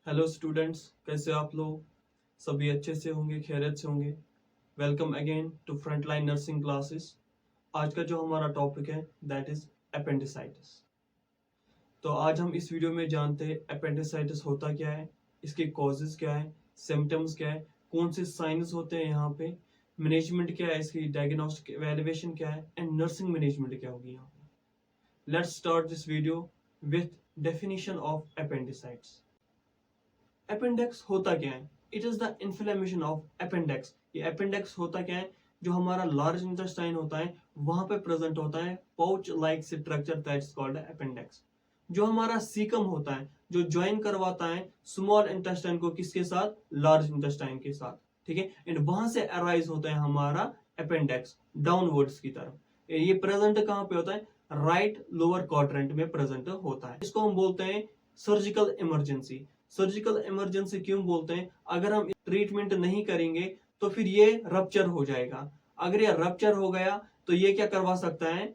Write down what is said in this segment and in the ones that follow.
Hello students, कैसे आप लोग? सभी अच्छे से होंगे, खैरियत से होंगे। Welcome again to frontline nursing classes. आज का जो हमारा टॉपिक है दैट इज अपेंडिसाइटिस। तो आज हम इस वीडियो में जानते हैं अपेंडिसाइटिस होता क्या है, इसके कॉजेज क्या है, सिम्टम्स क्या है, कौन से साइंस होते हैं यहाँ पे, मैनेजमेंट क्या है, इसकी डायग्नोस्टिक एवेल्युएशन क्या है एंड नर्सिंग मैनेजमेंट क्या होगी यहाँ पे। Let's start this video with definition of appendicitis. Appendix होता क्या है? It is the inflammation of appendix. ये अपेंडिक्स होता क्या है? जो हमारा लार्ज इंटेस्टाइन होता है वहां पे प्रेजेंट होता है pouch like structure that's called appendix. जो हमारा सीकम होता है, जो ज्वाइन करवाता है स्मॉल इंटेस्टाइन को किसके साथ? लार्ज इंटेस्टाइन के साथ। ठीक है, एंड वहां से अराइज होता है हमारा अपेंडिक्स डाउनवर्ड्स की तरफ। ये प्रेजेंट कहाँ पे होता है? राइट लोअर क्वाड्रेंट में प्रेजेंट होता है। इसको हम बोलते हैं सर्जिकल इमरजेंसी। सर्जिकल इमरजेंसी क्यों बोलते हैं? अगर हम ट्रीटमेंट नहीं करेंगे तो फिर ये रप्चर हो जाएगा। अगर ये रप्चर हो गया तो ये क्या करवा सकता है?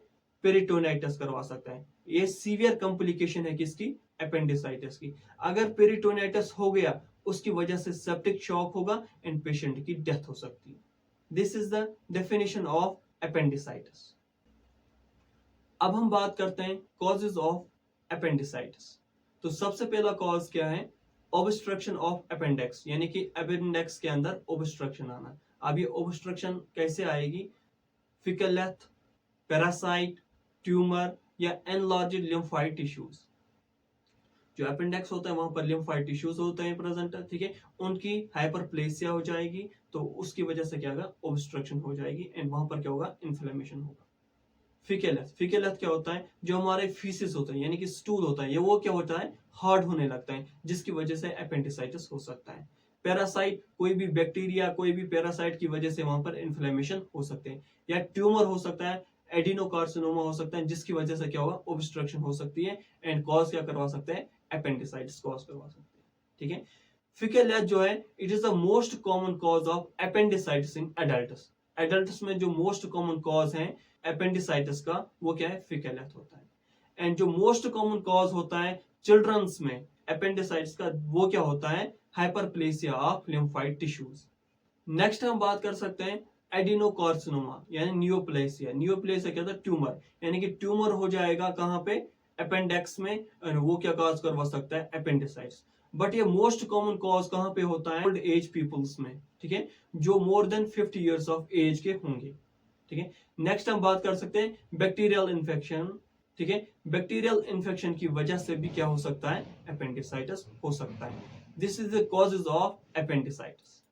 पेरिटोनाइटिस करवा सकता है। ये सीवियर कॉम्प्लिकेशन है किसकी? अपेंडिसाइटिस की। अगर पेरिटोनाइटिस हो गया उसकी वजह से सेप्टिक शॉक होगा एंड पेशेंट की डेथ हो सकती है। This is the definition of appendicitis. अब हम बात करते हैं कॉजेज ऑफ अपेंडिसाइटिस। तो सबसे पहला कॉज क्या है? ऑब्स्ट्रक्शन ऑफ अपेंडिक्स, यानी कि अपेंडिक्स के अंदर ऑब्स्ट्रक्शन आना। अब ये ऑब्स्ट्रक्शन कैसे आएगी? फिकलेथ, पैरासाइट, ट्यूमर या एनलार्ज्ड लिम्फोइड टिश्यूज। जो अपेंडिक्स होता है वहां पर लिम्फोइड टिश्यूज होते हैं प्रेजेंट, ठीक है, उनकी हाइपरप्लेसिया हो जाएगी तो उसकी वजह से क्या होगा? ऑब्स्ट्रक्शन हो जाएगी एंड वहां पर क्या होगा? इन्फ्लेमेशन होगा। फिकेलेथ क्या होता है? जो हमारे फीसिस होते हैं यानी कि स्टूल होता है, ये वो क्या होता है? हार्ड होने लगता है जिसकी वजह से अपेंडिसाइटिस हो सकता है। पैरासाइट, कोई भी बैक्टीरिया, कोई भी पैरासाइट की वजह से वहां पर इन्फ्लेमेशन हो सकते हैं। या ट्यूमर हो सकता है, एडिनोकार्सिनोमा हो सकता है जिसकी वजह से क्या होगा? ऑब्स्ट्रक्शन हो सकती है एंड कॉज क्या करवा सकते हैं? अपेंडिसाइटिस कॉज करवा सकते हैं। ठीक है, फिकेलेथ जो है it is the most common cause of appendicitis in adults. Adults में जो मोस्ट कॉमन कॉज है अपेंडिसाइटिस का वो क्या है? फिकेलेथ होता है। एंड जो मोस्ट कॉमन कॉज होता है चिल्ड्रंस में अपेंडिसाइटिस का वो क्या होता है? Hyperplasia of lymphoid tissues. Next हम बात कर सकते हैं एडिनोकार्सिनोमा यानी नियोप्लेसिया। नियोप्लेसिया क्या था? ट्यूमर, यानी कि ट्यूमर हो जाएगा कहां पे? अपेंडिक्स में, और वो क्या कॉज करवा सकता है? अपेंडिसाइटिस। बट ये मोस्ट कॉमन कॉज कहां पे होता है? ओल्ड एज पीपल्स में, ठीक है, जो more than 50 years of age के होंगे। ठीक है, नेक्स्ट हम बात कर सकते हैं बैक्टीरियल इन्फेक्शन। ठीक है, बैक्टीरियल इन्फेक्शन की वजह से भी क्या हो सकता है? अपेंडिसाइटिस हो सकता है। This is the causes of appendicitis.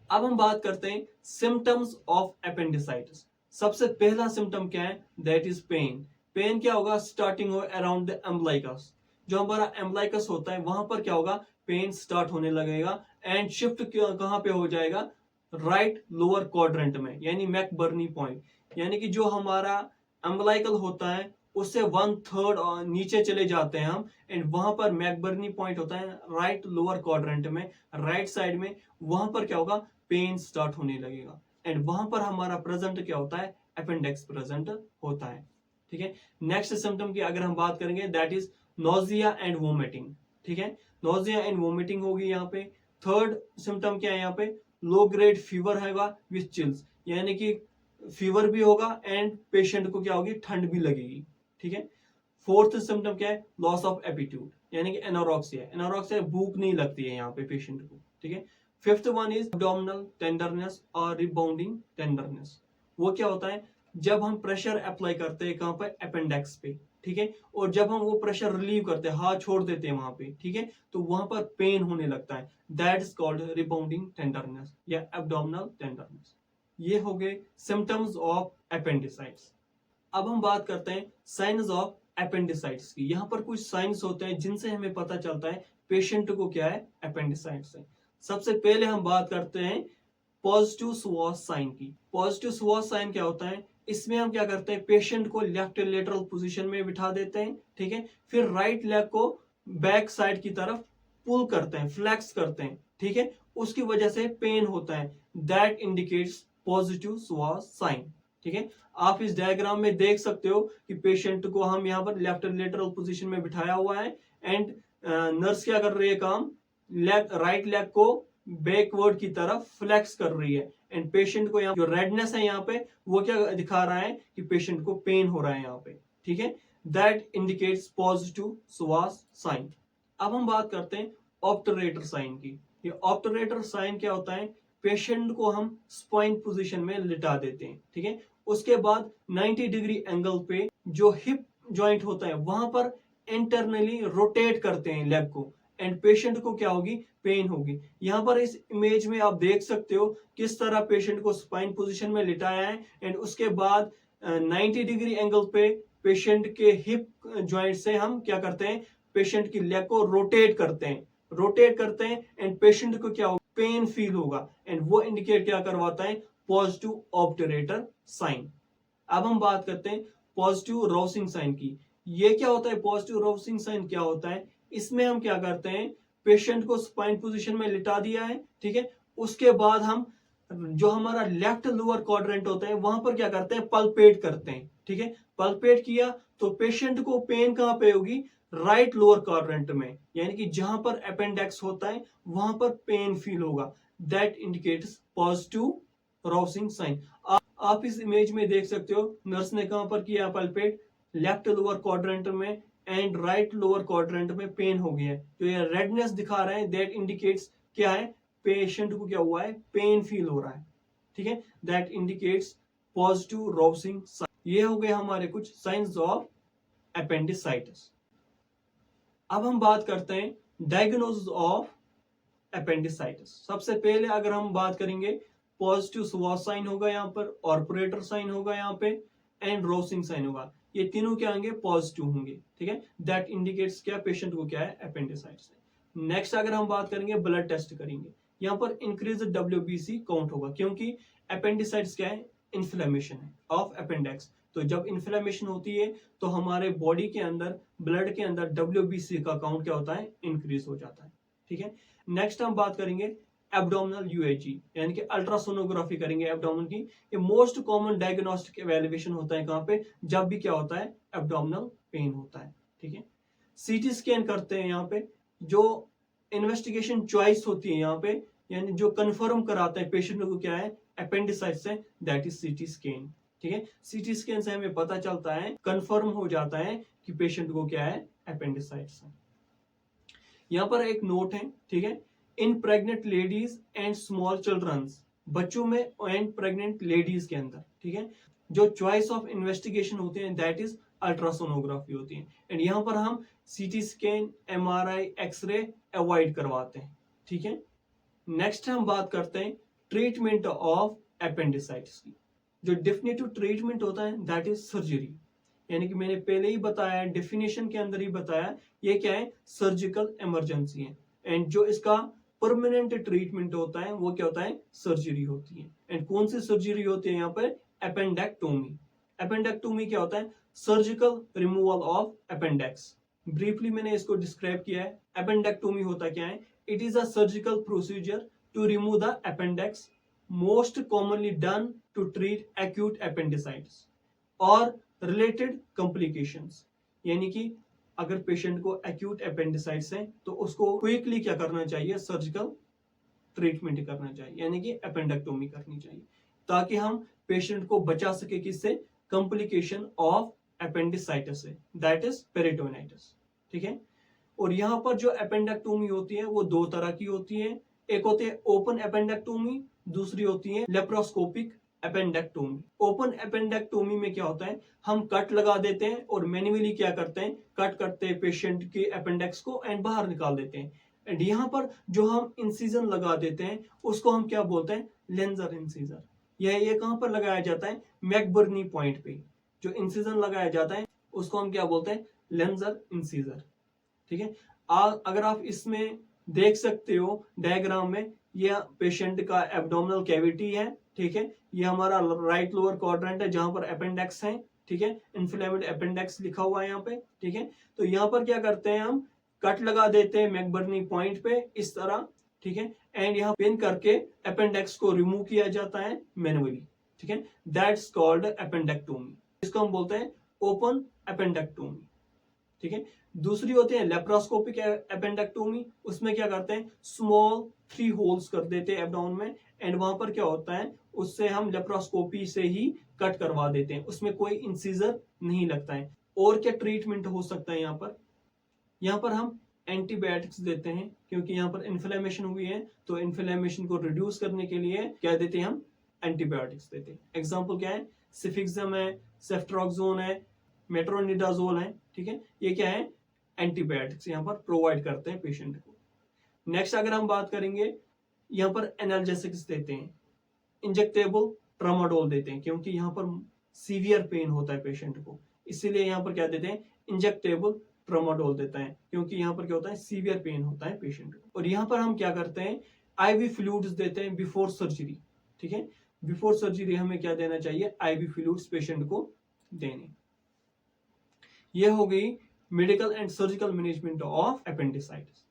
अब हम बात करते हैं सिम्टम्स ऑफ अपेंडिसाइटिस। सबसे पहला सिम्टम क्या है? That is pen. पेन क्या होगा? स्टार्टिंग हो अराउंड द एम्ब्लाइकस। जो हमारा एम्ब्लाइकस होता है वहां पर क्या होगा? पेन स्टार्ट होने लगेगा एंड शिफ्ट कहां पे हो जाएगा? राइट लोअर क्वाड्रेंट में, यानी मैकबर्नी पॉइंट, यानी कि जो हमारा एम्ब्लाइकल होता है उससे 1/3 नीचे चले जाते हैं हम एंड वहां पर मैकबर्नी पॉइंट होता है राइट लोअर क्वाड्रेंट में, राइट साइड में। वहां पर क्या होगा? पेन स्टार्ट होने लगेगा एंड वहां पर हमारा प्रेजेंट क्या होता है? अपेंडिक्स प्रेजेंट होता है। ठीक है, नेक्स्ट सिम्टम की अगर हम बात करेंगे that is nausea and vomiting. ठीक है, नोजिया एंड वोमिटिंग होगी यहाँ पे। थर्ड सिम्टम क्या है यहाँ पे? लो ग्रेड फीवर हैगा विथ चिल्स, यानी कि फीवर भी होगा एंड पेशेंट को क्या होगी? ठंड भी लगेगी। ठीक है, फोर्थ सिम्टम क्या है? लॉस ऑफ एपिट्यूड, यानी कि एनोरेक्सिया। एनोरेक्सिया, भूख नहीं लगती है यहाँ पे पेशेंट को। ठीक है, fifth one is abdominal tenderness और रिबाउंडिंग टेंडरनेस। वो क्या होता है? जब हम प्रेशर अप्लाई करते हैं कहां पर? अपेंडिक्स पे। ठीक है, और जब हम वो प्रेशर रिलीव करते हैं, हाथ छोड़ देते हैं वहां पे, ठीक है, तो वहां पर पेन होने लगता है। That is called rebounding tenderness या एब्डोमिनल टेंडरनेस। ये हो गए सिम्टम्स ऑफ अपेंडिसाइटिस। अब हम बात करते हैं साइंस ऑफ अपेंडिसाइटिस की। यहाँ पर कुछ साइंस होते हैं जिनसे हमें पता चलता है पेशेंट को क्या है? अपेंडिसाइटिस है। सबसे पहले हम बात करते हैं पॉजिटिव स्वास साइन की। पॉजिटिव स्वास साइन क्या होता है? इसमें हम क्या करते हैं? पेशेंट को लेफ्ट लेटरल पोजीशन में बिठा देते हैं, ठीक है, फिर राइट लेग को बैक साइड की तरफ पुल करते हैं, फ्लेक्स करते हैं, ठीक है, उसकी वजह से पेन होता है। दैट इंडिकेट्स पॉजिटिव स्वास साइन। ठीक है, आप इस डायग्राम में देख सकते हो कि पेशेंट को हम यहाँ पर लेफ्ट लेटरल पोजीशन में बिठाया हुआ है एंड नर्स क्या कर रही है? काम राइट लेग को बैकवर्ड की तरफ फ्लेक्स कर रही है एंड पेशेंट को यहाँ जो रेडनेस है यहाँ पे वो क्या दिखा रहा है कि पेशेंट को पेन हो रहा है यहाँ पे, ठीक है। दैट इंडिकेट्स पॉजिटिव स्वास साइन। अब हम बात करते हैं ऑब्टरेटर साइन की। ये ऑब्टरेटर साइन क्या होता है, पेशेंट को हम स्पाइन पोजीशन में लिटा देते हैं, ठीक है। उसके बाद 90 डिग्री एंगल पे जो हिप जॉइंट होता है वहां पर इंटरनली रोटेट करते हैं लेग को एंड पेशेंट को क्या होगी, पेन होगी। यहाँ पर इस इमेज में आप देख सकते हो किस तरह पेशेंट को स्पाइन पोजीशन में लिटाया है एंड उसके बाद 90 डिग्री एंगल पे पेशेंट के हिप जॉइंट से हम क्या करते हैं, पेशेंट की लेग को रोटेट करते हैं एंड पेशेंट को क्या होगा, पेन फील होगा एंड वो इंडिकेट क्या करवाता है, पॉजिटिव ऑब्टरेटर साइन। अब हम बात करते हैं पॉजिटिव राउसिंग साइन की। ये क्या होता है, पॉजिटिव राउसिंग साइन क्या होता है, इसमें हम क्या करते हैं, पेशेंट को स्पाइन पोजीशन में लिटा दिया है, ठीक है। उसके बाद हम जो हमारा लेफ्ट लोअर क्वाड्रेंट होता है वहां पर क्या करते हैं, पल्पेट करते हैं, ठीक है। पल्पेट किया तो पेशेंट को पेन कहां पे होगी, राइट लोअर क्वाड्रेंट में, यानी कि जहां पर अपेंडेक्स होता है वहां पर पेन फील होगा। That indicates positive rousing sign. आप इस इमेज में देख सकते हो नर्स ने कहां पर किया पल्पेट, लेफ्ट लोअर क्वाड्रेंट में एंड राइट लोअर क्वाड्रेंट में पेन हो गया है। तो ये रेडनेस दिखा रहा है, दैट इंडिकेट्स क्या है, पेशेंट को क्या हुआ है, पेन फील हो रहा है, ठीक है। That indicates positive rousing sign. ये हो गए हमारे कुछ साइंस ऑफ अपेंडिसाइटिस। अब हम बात करते हैं डायग्नोसिस ऑफ अपेंडिसाइटिस। सबसे पहले अगर हम बात करेंगे, पॉजिटिव स्वास साइन होगा यहाँ पर, ऑपरेटर साइन होगा यहाँ पे एंड राउसिंग साइन होगा। ये तीनों क्या होंगे, पॉजिटिव होंगे, ठीक है। दैट इंडिकेट्स क्या, पेशेंट को क्या है, अपेंडिसाइटिस है। नेक्स्ट अगर हम बात करेंगे, ब्लड टेस्ट करेंगे, यहाँ पर इंक्रीज WBC काउंट होगा क्योंकि अपेंडिसाइटिस क्या है, इन्फ्लेमेशन है ऑफ अपेंडिक्स। तो जब इन्फ्लेमेशन होती है तो हमारे बॉडी के अंदर, ब्लड के अंदर WBC का काउंट क्या होता है, इंक्रीज हो जाता है, ठीक है। नेक्स्ट हम बात करेंगे एब्डोमिनल UAG, यानी कि अल्ट्रासोनोग्राफी करेंगे एब्डोमेन की। ये मोस्ट कॉमन डायग्नोस्टिक एवेल्युएशन होता है कहां पे, जब भी क्या होता है, एब्डोमिनल पेन होता है, ठीक है। CT स्कैन करते हैं यहाँ पे, जो इन्वेस्टिगेशन चॉइस होती है यहाँ पे, यानी जो कंफर्म कराता है पेशेंट को क्या है, अपेंडिसाइटिस है, दैट इज CT स्कैन, ठीक है। CT स्कैन से हमें पता चलता है, कंफर्म हो जाता है कि पेशेंट को क्या है, अपेंडिसाइटिस है। यहाँ पर एक नोट है, ठीक है, in pregnant ladies and small childrens, बच्चों में एंड प्रेग्नेंट लेडीज के अंदर, ठीक है, जो चॉइस ऑफ इन्वेस्टिगेशन होते हैं दैट इज अल्ट्रासोनोग्राफी होती है एंड यहाँ पर हम CT scan, MRI, x ray avoid करवाते हैं, ठीक है। नेक्स्ट हम बात करते हैं ट्रीटमेंट ऑफ अपेंडिसाइटिस की। जो डेफिनेटिव ट्रीटमेंट होता है दैट इज सर्जरी, यानी कि मैंने पहले ही बताया, डेफिनेशन के अंदर ही बताया, ये क्या है, सर्जिकल इमरजेंसी है एंड जो इसका परमानेंट ट्रीटमेंट होता है वो क्या होता है, सर्जरी होती है। एंड कौन सी सर्जरी होती है यहाँ पर, अपेंडेक्टोमी। अपेंडेक्टोमी क्या होता है, surgical removal of appendix. Briefly मैंने इसको डिस्क्राइब किया है। अपेंडेक्टोमी होता क्या है, it is a surgical procedure to remove the appendix, most commonly done to treat acute appendicitis और रिलेटेड कॉम्प्लिकेशंस। यानी कि अगर पेशेंट को एक्यूट अपेंडिसाइटिस है तो उसको क्विकली क्या करना चाहिए, सर्जिकल ट्रीटमेंट करना चाहिए, यानी कि अपेंडेक्टोमी करनी चाहिए, ताकि हम पेशेंट को बचा सके किससे, कॉम्प्लिकेशन ऑफ अपेंडिसाइटिस से, दैट इज पेरिटोनाइटिस, ठीक है। और यहाँ पर जो अपेंडेक्टोमी होती है वो दो तरह की होती है, एक होती है ओपन अपेंडेक्टोमी, दूसरी होती है लेप्रोस्कोपिक अपेंडेक्टोमी। ओपन अपेंडेक्टोमी में क्या होता है, हम कट लगा देते हैं और मैन्युअली क्या करते हैं, कट करते हैं पेशेंट के अपेंडेक्स को एंड बाहर निकाल देते हैं। एंड यहाँ पर जो हम इंसिजन लगा देते हैं उसको हम क्या बोलते हैं, लेंजर इंसिजर। ये कहां पर लगाया जाता है, मैकबर्नी पॉइंट पे जो इंसिजन लगाया जाता है उसको हम क्या बोलते हैं, लेंजर इंसिजर, ठीक है। अगर आप इसमें देख सकते हो डायग्राम में, यह पेशेंट का एब्डोमिनल कैविटी है, ठीक है। ये हमारा राइट लोअर क्वाड्रेंट है जहां पर अपेंडेक्स है, ठीक है, इन्फ्लेमेड अपेंडेक्स लिखा हुआ है यहाँ पे, ठीक है। तो यहाँ पर क्या करते हैं, हम कट लगा देते हैं मैकबर्नी पॉइंट पे इस तरह, ठीक है, एंड यहाँ पिन करके अपेंडेक्स को रिमूव किया जाता है मैनुअली, ठीक है। That's called appendectomy. इसको हम बोलते हैं ओपन अपेंडेक्टोमी। ठीक है। दूसरी होती है लेप्रोस्कोपिक एपेंडेक्टोमी, उसमें क्या करते हैं, स्मॉल 3 होल्स कर देते हैं एब्डोमेन में, एंड वहां पर क्या होता है, उससे हम लेप्रोस्कोपी से ही कट करवा देते हैं, उसमें कोई इंसिजर नहीं लगता है। और क्या ट्रीटमेंट हो सकता है यहाँ पर हम एंटीबायोटिक्स देते हैं, क्योंकि यहाँ पर इन्फ्लेमेशन हुई है, तो इन्फ्लेमेशन को रिड्यूस करने के लिए क्या देते हैं, हम एंटीबायोटिक्स देते हैं। एग्जाम्पल क्या है, सिफिक्सम है, सेफ्ट्रोक्सोन है, मेट्रोनिडाजोल है, ठीक है। ये क्या है, एंटीबायोटिक्स यहाँ पर प्रोवाइड करते हैं पेशेंट को। नेक्स्ट अगर हम बात करेंगे, यहाँ पर एनाल्जेसिक्स देते हैं, इंजेक्टेबल ट्रामाडोल देते हैं, क्योंकि यहाँ पर सीवियर पेन होता है पेशेंट को, इसीलिए यहाँ पर क्या देते हैं, इंजेक्टेबल ट्रामाडोल देता है, क्योंकि यहाँ पर क्या होता है, सीवियर पेन होता है पेशेंट को। और यहाँ पर हम क्या करते हैं, आईवी फ्लूइड्स देते हैं बिफोर सर्जरी, ठीक है। बिफोर सर्जरी हमें क्या देना चाहिए, आईवी फ्लूइड्स पेशेंट को देने। ये हो गई medical and surgical management of appendicitis.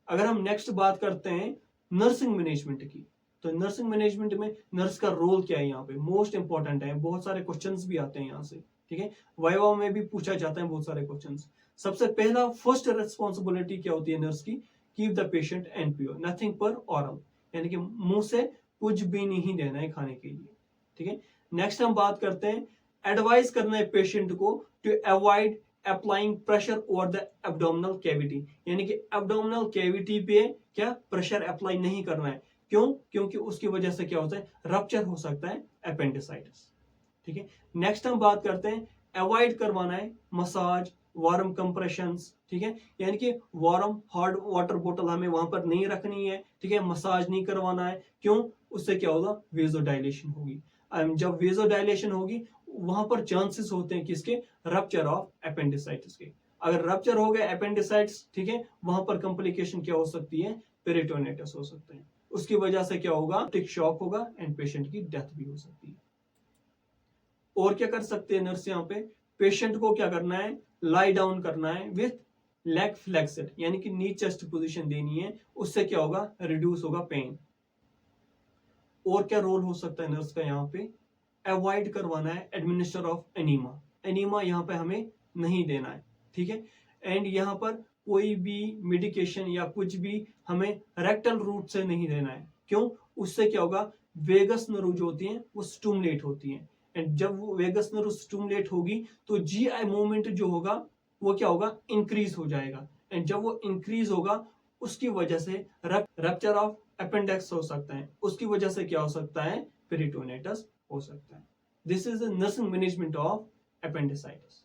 अगर हम नेक्स्ट बात करते हैं नर्सिंग मैनेजमेंट की, तो नर्सिंग मैनेजमेंट में नर्स का रोल क्या है, यहाँ पे मोस्ट इंपॉर्टेंट है, बहुत सारे क्वेश्चंस भी आते हैं यहाँ से, ठीक है। वाइवा में भी पूछा जाता है बहुत सारे क्वेश्चंस। सबसे पहला फर्स्ट रेस्पॉन्सिबिलिटी क्या होती है नर्स की, keep the patient NPO, nothing पर ऑरल, यानी कि मुंह से कुछ भी नहीं देना है खाने के लिए, ठीक है। नेक्स्ट हम बात करते हैं, एडवाइस करना है पेशेंट को to avoid applying pressure over the abdominal cavity, यानी कि एब्डोमिनल कैविटी पे क्या प्रेशर अप्लाई नहीं करना है। क्यों, क्योंकि उसकी वजह से क्या होता है, रप्चर हो सकता है एपेंडिसाइटिस, ठीक है। नेक्स्ट हम बात करते हैं, अवॉइड करवाना है मसाज, वार्म कंप्रेशंस, ठीक है, यानी कि वार्म हॉट वाटर बोतल हमें वहां पर नहीं रखनी है, ठीक है, मसाज नहीं करवाना है। क्यों, उससे क्या होगा, वेजोडाइलेशन होगी। जब वेजोडाइलेशन होगी वहां पर चांसेस होते हैं किसके, रप्चर ऑफ एपेंडिसाइटिस के। अगर रप्चर हो गया एपेंडिसाइटिस, ठीक है, वहां पर कॉम्प्लिकेशन क्या हो सकती है, पेरिटोनिटिस हो सकता है, उसकी वजह से क्या होगा, टिक शॉक होगा एंड पेशेंट की डेथ भी हो सकती है। और क्या कर सकते हैं नर्स यहाँ पे, पेशेंट को क्या करना है, लाई डाउन करना है विथ लेग फ्लेक्सेड, यानी कि नी चेस्ट पोजीशन देनी है, उससे क्या होगा, रिड्यूस होगा पेन। और क्या रोल हो सकता है नर्स का यहाँ पे, अवॉइड करवाना है एडमिनिस्टर ऑफ एनीमा, एनीमा यहाँ पे हमें नहीं देना है, ठीक है। एंड यहाँ पर कोई भी मेडिकेशन या कुछ भी हमें रेक्टल रूट से नहीं देना है। क्यों, उससे क्या होगा, वेगस नर्व जो होती है वो स्टिमुलेट होती है, एंड जब वो वेगस नर्व स्टिमुलेट होगी तो जीआई मूवमेंट जो होगा वो क्या होगा, इंक्रीज हो जाएगा, एंड जब वो इंक्रीज होगा उसकी वजह से रप्चर ऑफ अपेंडिक्स हो सकता है, उसकी वजह से क्या हो सकता है, पेरिटोनिटिस हो सकता है। This is the nursing management of appendicitis.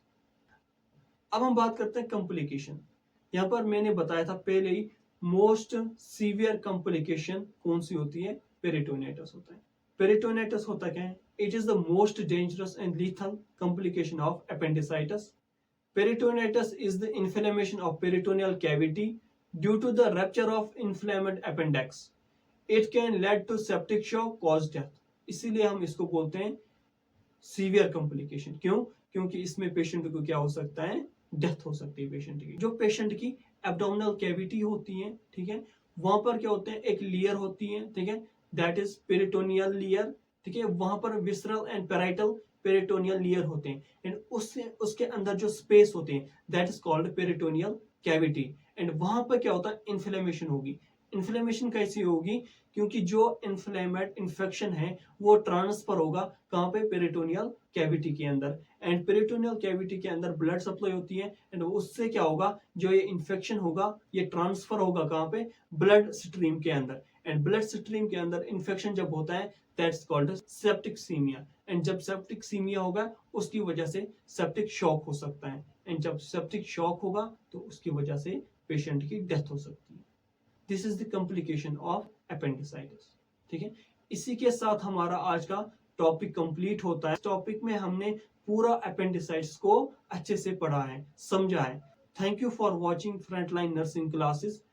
अब हम बात करते हैं कॉम्प्लिकेशन। यहाँ पर मैंने बताया था पहले ही, मोस्ट सीवियर कॉम्प्लिकेशन कौन सी होती है, पेरिटोनिटिस होता है। पेरिटोनिटिस होता क्या है, it is the most dangerous and lethal complication of appendicitis. Peritonitis is the inflammation of peritoneal cavity due to the rupture of inflamed appendix. It can lead to septic shock, cause death. इसीलिए हम इसको बोलते हैं severe complication. क्यों, क्योंकि इसमें patient को क्या हो सकता है, डेथ हो सकती है पेशेंट की। जो पेशेंट की एब्डोमिनल कैविटी होती है, ठीक है, वहां पर क्या होते हैं, एक लेयर होती है, ठीक है, दैट इज पेरिटोनियल लेयर, ठीक है। वहां पर visceral and parietal peritoneal layer होते हैं, एंड उसके अंदर जो स्पेस होते हैं that is called peritoneal cavity. And वहां पर क्या होता है, इन्फ्लेमेशन होगी। इन्फ्लेमेशन कैसी होगी, क्योंकि जो इन्फ्लेमेड इन्फेक्शन है वो ट्रांसफर होगा कहाँ पे, पेरिटोनियल कैविटी के अंदर, एंड पेरिटोनियल कैविटी के अंदर ब्लड सप्लाई होती है, एंड उससे क्या होगा, जो ये इन्फेक्शन होगा ये ट्रांसफर होगा कहाँ पे, ब्लड स्ट्रीम के अंदर, एंड ब्लड स्ट्रीम के अंदर इन्फेक्शन जब होता है दैट्स कॉल्ड सेप्टिकसीमिया, एंड जब सेप्टिकसीमिया होगा उसकी वजह से सेप्टिक शॉक हो सकता है, एंड जब सेप्टिक शॉक होगा तो उसकी वजह से पेशेंट की डेथ हो सकती है। This is the complication of appendicitis, ठीक है। इसी के साथ हमारा आज का टॉपिक कंप्लीट होता है। इस टॉपिक में हमने पूरा एपेंडिसाइटिस को अच्छे से पढ़ा है, समझा है। Thank you for watching frontline nursing classes.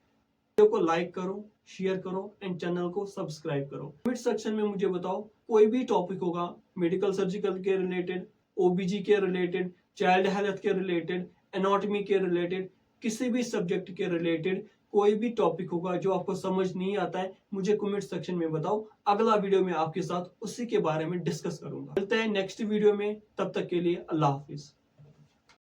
Video को लाइक करो, शेयर करो एंड चैनल को सब्सक्राइब करो। कमेंट सेक्शन में मुझे बताओ कोई भी टॉपिक होगा, मेडिकल सर्जिकल के रिलेटेड, ओबीजी के रिलेटेड, चाइल्ड हेल्थ के रिलेटेड, एनाटॉमी के रिलेटेड, किसी भी सब्जेक्ट के रिलेटेड कोई भी टॉपिक होगा जो आपको समझ नहीं आता है, मुझे कमेंट सेक्शन में बताओ। अगला वीडियो में आपके साथ उसी के बारे में डिस्कस करूंगा। मिलते हैं नेक्स्ट वीडियो में, तब तक के लिए अल्लाह हाफिज।